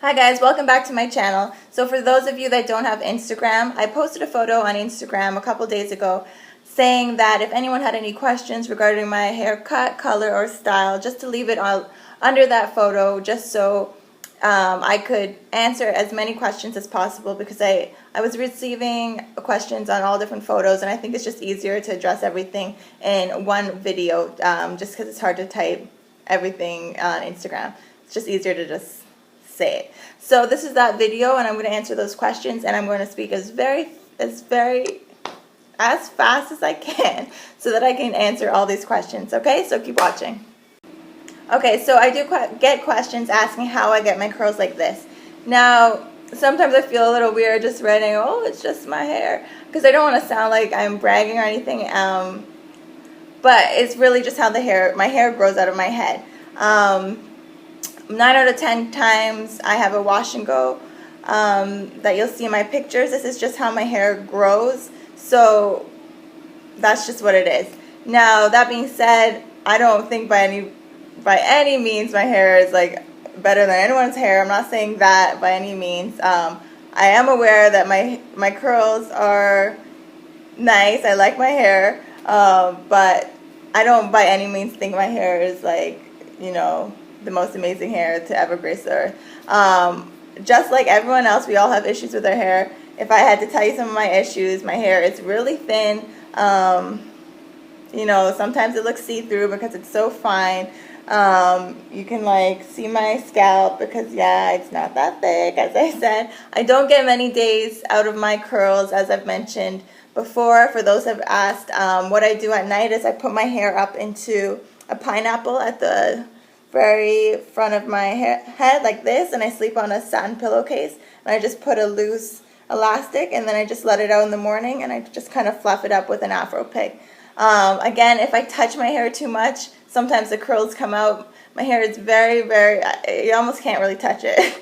Hi guys, welcome back to my channel. So for those of you that don't have Instagram, I posted a photo on Instagram a couple days ago saying that if anyone had any questions regarding my haircut, color, or style, just to leave it all under that photo just so I could answer as many questions as possible, because I was receiving questions on all different photos, and I think it's just easier to address everything in one video, just because it's hard to type everything on Instagram. It's just easier to just say it. So this is that video, and I'm going to answer those questions, and I'm going to speak as fast as I can so that I can answer all these questions. Okay, so keep watching. Okay, so I do get questions asking how I get my curls like this. Now, sometimes I feel a little weird just writing, oh, it's just my hair, because I don't want to sound like I'm bragging or anything, but it's really just how my hair grows out of my head. 9 out of 10 times I have a wash and go that you'll see in my pictures. This is just how my hair grows, so that's just what it is. Now, that being said, I don't think by any means my hair is like better than anyone's hair. I'm not saying that by any means. I am aware that my curls are nice. I like my hair, but I don't by any means think my hair is like, the most amazing hair to ever grace the earth. Just like everyone else, we all have issues with our hair. If I had to tell you some of my issues, my hair is really thin. Sometimes it looks see-through because it's so fine. You can like see my scalp because it's not that thick, as I said. I don't get many days out of my curls, as I've mentioned before. For those who have asked, what I do at night is I put my hair up into a pineapple at the very front of my head like this, and I sleep on a satin pillowcase, and I just put a loose elastic, and then I just let it out in the morning, and I just kind of fluff it up with an afro pick. Again, if I touch my hair too much, sometimes the curls come out. My hair is very, you almost can't really touch it.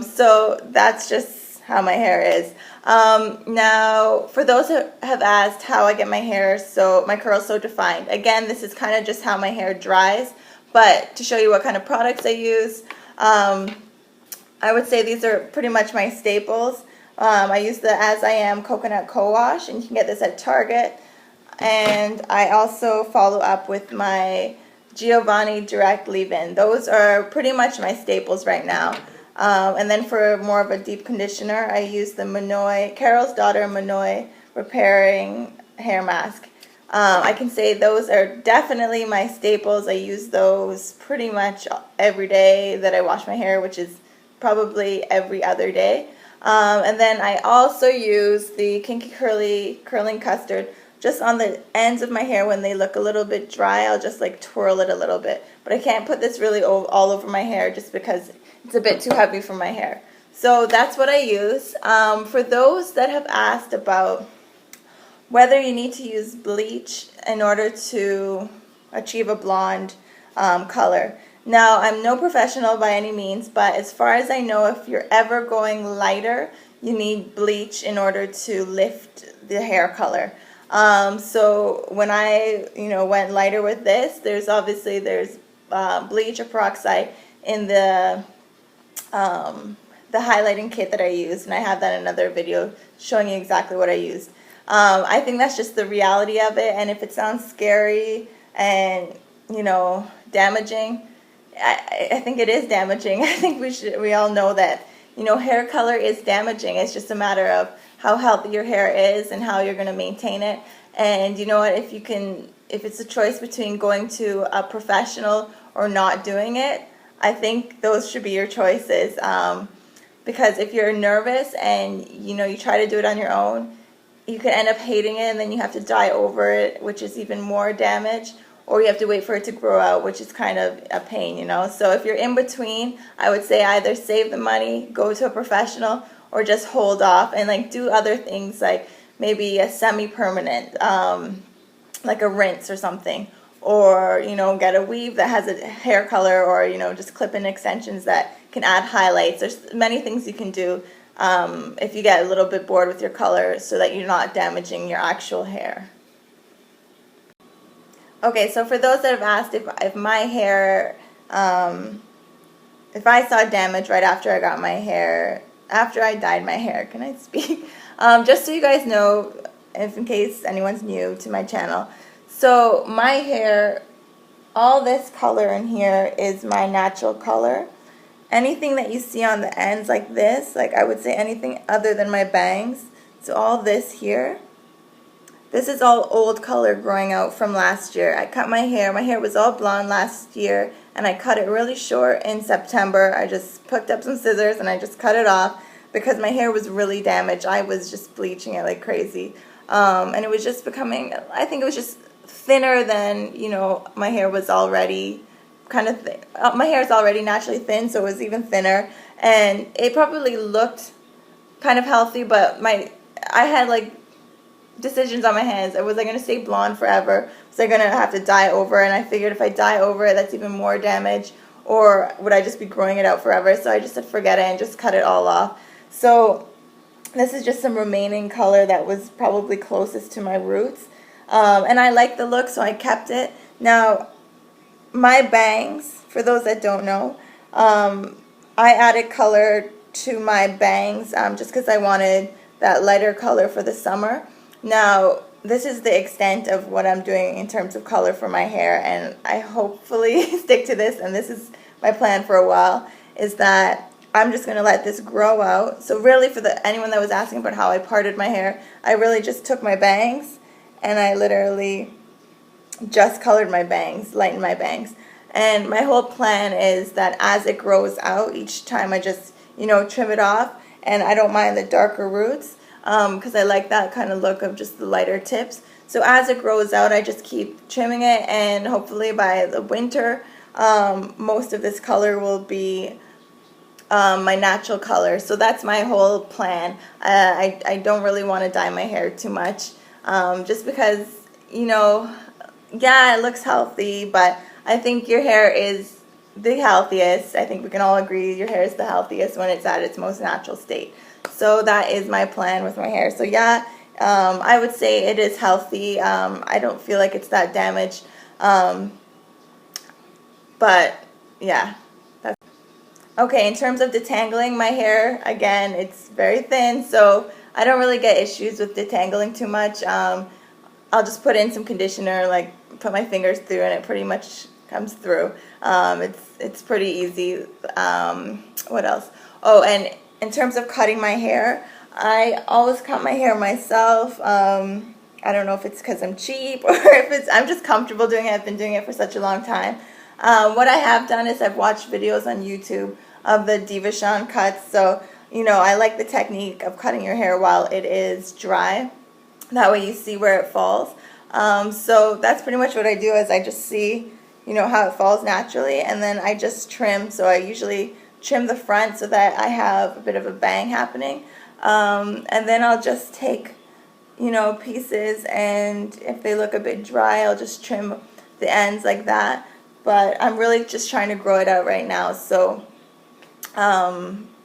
So that's just how my hair is. Now, for those who have asked how I get my curls so defined, again, this is kind of just how my hair dries. But to show you what kind of products I use, I would say these are pretty much my staples. I use the As I Am Coconut Co-Wash, and you can get this at Target. And I also follow up with my Giovanni Direct Leave-In. Those are pretty much my staples right now. And then for more of a deep conditioner, I use the Carol's Daughter Manoy Repairing Hair Mask. I can say those are definitely my staples. I use those pretty much every day that I wash my hair, which is probably every other day. And then I also use the Kinky Curling Custard just on the ends of my hair when they look a little bit dry. I'll just like twirl it a little bit. But I can't put this really all over my hair just because it's a bit too heavy for my hair. So that's what I use. For those that have asked about whether you need to use bleach in order to achieve a blonde color. Now, I'm no professional by any means, but as far as I know, if you're ever going lighter, you need bleach in order to lift the hair color. So when I, went lighter with this, there's bleach or peroxide in the highlighting kit that I used, and I have that in another video showing you exactly what I used. I think that's just the reality of it, and if it sounds scary and, damaging, I think it is damaging. I think we all know that, hair color is damaging. It's just a matter of how healthy your hair is and how you're going to maintain it. And you know what, if it's a choice between going to a professional or not doing it, I think those should be your choices. Because if you're nervous and, you try to do it on your own, you could end up hating it, and then you have to dye over it, which is even more damage, or you have to wait for it to grow out, which is kind of a pain, So if you're in between, I would say either save the money, go to a professional, or just hold off and like do other things like maybe a semi-permanent, like a rinse or something, or get a weave that has a hair color, or just clip-in extensions that can add highlights. There's many things you can do if you get a little bit bored with your color, so that you're not damaging your actual hair. Okay, so for those that have asked if my hair if I saw damage right after I got my hair, after I dyed my hair, can I speak? Just so you guys know, if in case anyone's new to my channel. So my hair, all this color in here is my natural color. Anything that you see on the ends like this, like I would say anything other than my bangs, so all this here, this is all old color growing out from last year. I cut my hair was all blonde last year, and I cut it really short in September. I just picked up some scissors and I just cut it off because my hair was really damaged. I was just bleaching it like crazy. And it was just becoming, I think it was just thinner than, you know, my hair was already kind of thin. My hair is already naturally thin, so it was even thinner. And it probably looked kind of healthy, but I had like decisions on my hands. Was I going to stay blonde forever? Was I going to have to dye over? And I figured if I dye over it, that's even more damage. Or would I just be growing it out forever? So I just said forget it and just cut it all off. So this is just some remaining color that was probably closest to my roots. And I like the look, so I kept it. Now, my bangs, for those that don't know, I added color to my bangs just because I wanted that lighter color for the summer. Now, this is the extent of what I'm doing in terms of color for my hair, and I hopefully stick to this, and this is my plan for a while, is that I'm just going to let this grow out. So really, for anyone that was asking about how I parted my hair, I really just took my bangs, and I literally just colored my bangs, lightened my bangs. And my whole plan is that as it grows out, each time I just, you know, trim it off, and I don't mind the darker roots. Because I like that kind of look of just the lighter tips. So as it grows out, I just keep trimming it, and hopefully by the winter, most of this color will be my natural color. So that's my whole plan. I don't really want to dye my hair too much, just because, you know, yeah, it looks healthy, but I think your hair is the healthiest. I think we can all agree your hair is the healthiest when it's at its most natural state. So that is my plan with my hair. So yeah, I would say it is healthy. I don't feel like it's that damaged. But yeah. Okay, in terms of detangling my hair, again, it's very thin, so I don't really get issues with detangling too much. I'll just put in some conditioner, like put my fingers through, and it pretty much comes through. It's pretty easy. What else? Oh, and in terms of cutting my hair, I always cut my hair myself. I don't know if it's because I'm cheap or if I'm just comfortable doing it. I've been doing it for such a long time. What I have done is I've watched videos on YouTube of the Detangling cuts. So, you know, I like the technique of cutting your hair while it is dry. That way you see where it falls. So that's pretty much what I do, is I just see, you know, how it falls naturally, and then I just trim. So I usually trim the front so that I have a bit of a bang happening. And then I'll just take, you know, pieces, and if they look a bit dry, I'll just trim the ends like that. But I'm really just trying to grow it out right now, so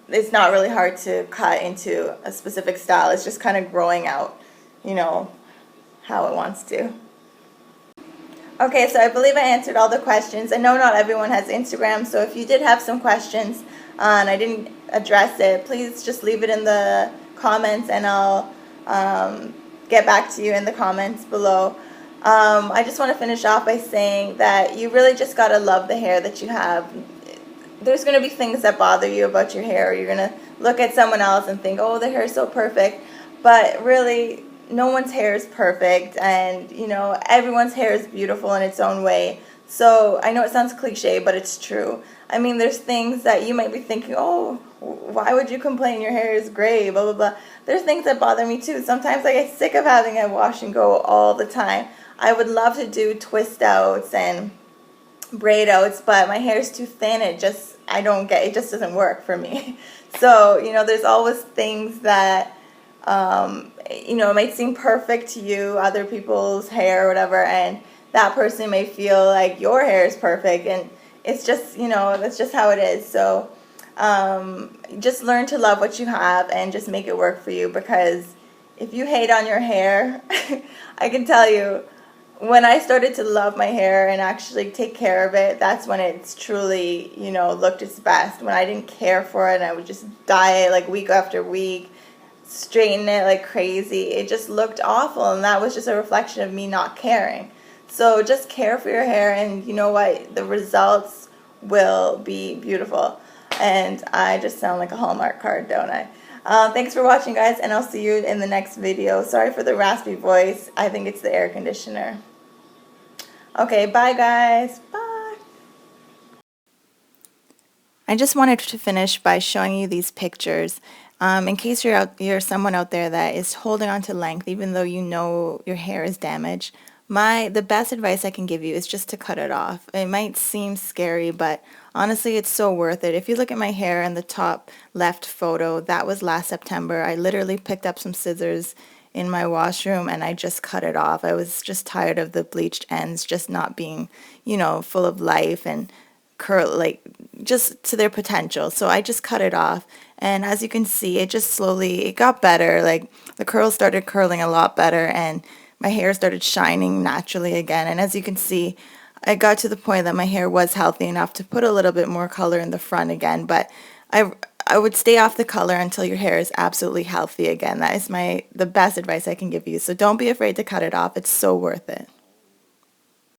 it's not really hard to cut into a specific style. It's just kind of growing out, you know, how it wants to. Okay, so I believe I answered all the questions. I know not everyone has Instagram, so if you did have some questions and I didn't address it, please just leave it in the comments, and I'll get back to you in the comments below. I just want to finish off by saying that you really just got to love the hair that you have. There's going to be things that bother you about your hair. You're going to look at someone else and think, oh, their hair is so perfect. But really, no one's hair is perfect, and, you know, everyone's hair is beautiful in its own way. So I know it sounds cliche, but it's true. I mean, there's things that you might be thinking, oh, why would you complain? Your hair is gray, blah, blah, blah. There's things that bother me too. Sometimes I get sick of having a wash and go all the time. I would love to do twist outs and braid outs, but my hair is too thin. It just doesn't work for me. So, you know, there's always things that, you know, it might seem perfect to you, other people's hair or whatever, and that person may feel like your hair is perfect, and it's just, you know, that's just how it is. So just learn to love what you have and just make it work for you, because if you hate on your hair, I can tell you, when I started to love my hair and actually take care of it, that's when it's truly, you know, looked its best. When I didn't care for it and I would just dye it like week after week, straighten it like crazy, it just looked awful, and that was just a reflection of me not caring. So just care for your hair, and you know what? The results will be beautiful. And I just sound like a Hallmark card, don't I? Thanks for watching, guys, and I'll see you in the next video. Sorry for the raspy voice. I think it's the air conditioner. Okay, bye, guys. Bye. I just wanted to finish by showing you these pictures. In case you're someone out there that is holding on to length, even though you know your hair is damaged, the best advice I can give you is just to cut it off. It might seem scary, but honestly, it's so worth it. If you look at my hair in the top left photo, that was last September. I literally picked up some scissors in my washroom and I just cut it off. I was just tired of the bleached ends just not being, you know, full of life and curl, like just to their potential. So I just cut it off, and as you can see, it just slowly, it got better. Like the curls started curling a lot better and my hair started shining naturally again. And as you can see, I got to the point that my hair was healthy enough to put a little bit more color in the front again, but I would stay off the color until your hair is absolutely healthy again. That is the best advice I can give you. So don't be afraid to cut it off. It's so worth it.